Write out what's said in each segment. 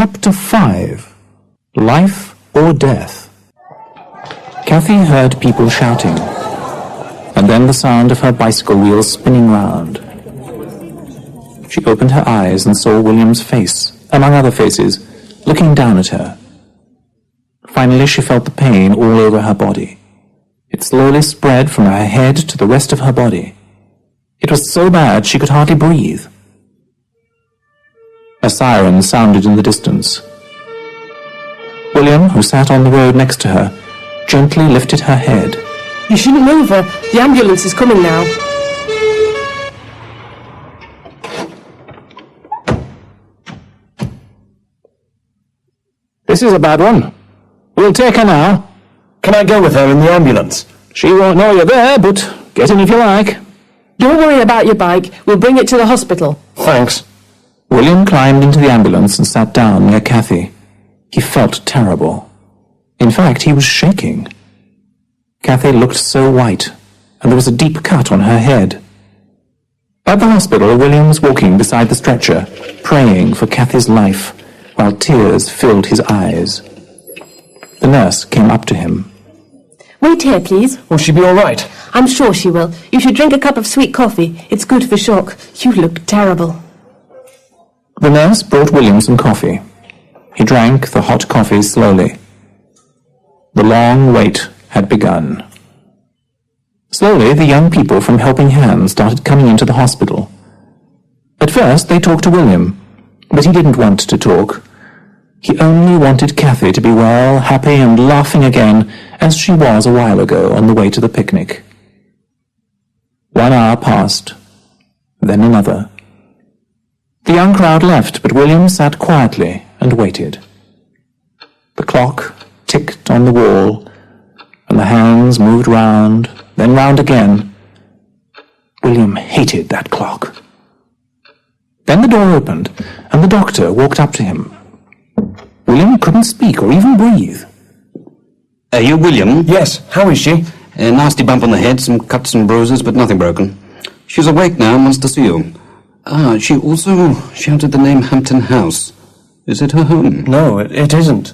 Chapter 5. Life or Death. Kathy heard people shouting, and then the sound of her bicycle wheels spinning round. She opened her eyes and saw William's face, among other faces, looking down at her. Finally she felt the pain all over her body. It slowly spread from her head to the rest of her body. It was so bad she could hardly breathe. A siren sounded in the distance. William, who sat on the road next to her, gently lifted her head. You shouldn't move her. The ambulance is coming now. This is a bad one. We'll take her now. Can I go with her in the ambulance? She won't know you're there, but get in if you like. Don't worry about your bike. We'll bring it to the hospital. Thanks. William climbed into the ambulance and sat down near Kathy. He felt terrible. In fact, he was shaking. Kathy looked so white, and there was a deep cut on her head. At the hospital, William was walking beside the stretcher, praying for Kathy's life, while tears filled his eyes. The nurse came up to him. Wait here, please. Will she be all right? I'm sure she will. You should drink a cup of sweet coffee. It's good for shock. You look terrible. The nurse brought William some coffee. He drank the hot coffee slowly. The long wait had begun. Slowly, the young people from Helping Hands started coming into the hospital. At first, they talked to William, but he didn't want to talk. He only wanted Kathy to be well, happy, and laughing again, as she was a while ago on the way to the picnic. 1 hour passed, then another. The young crowd left, but William sat quietly and waited. The clock ticked on the wall, and the hands moved round, then round again. William hated that clock. Then the door opened, and the doctor walked up to him. William couldn't speak or even breathe. Are you William? Yes. How is she? A nasty bump on the head, some cuts and bruises, but nothing broken. She's awake now and wants to see you. She also shouted the name Hampton House. Is it her home? No, it isn't.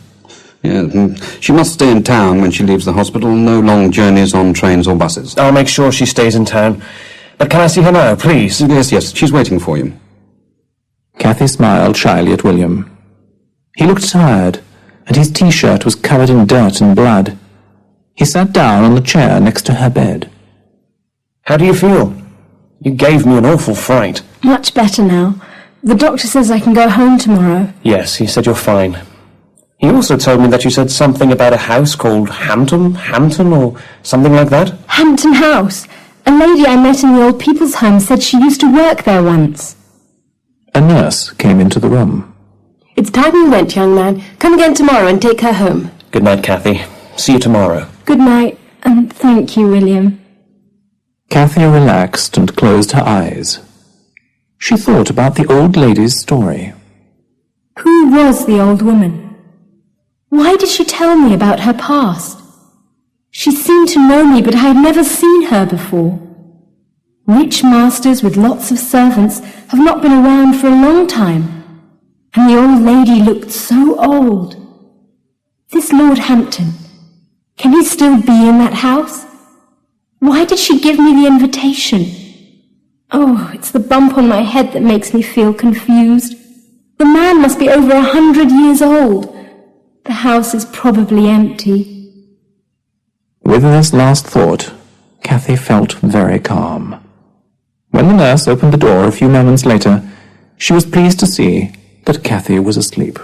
Yeah, she must stay in town when she leaves the hospital. No long journeys on trains or buses. I'll make sure she stays in town. But can I see her now, please? Yes, she's waiting for you. Kathy smiled shyly at William. He looked tired, and his T-shirt was covered in dirt and blood. He sat down on the chair next to her bed. How do you feel? You gave me an awful fright. Much better now. The doctor says I can go home tomorrow. Yes, he said you're fine. He also told me that you said something about a house called Hampton, or something like that. Hampton House. A lady I met in the old people's home said she used to work there once. A nurse came into the room. It's time you went, young man. Come again tomorrow and take her home. Good night, Kathy. See you tomorrow. Good night, and thank you, William. Kathy relaxed and closed her eyes. She thought about the old lady's story. Who was the old woman? Why did she tell me about her past? She seemed to know me, but I had never seen her before. Rich masters with lots of servants have not been around for a long time, and the old lady looked so old. This Lord Hampton, can he still be in that house? Why did she give me the invitation? Oh, it's the bump on my head that makes me feel confused. The man must be over 100 years old. The house is probably empty. With this last thought, Kathy felt very calm. When the nurse opened the door a few moments later, she was pleased to see that Kathy was asleep.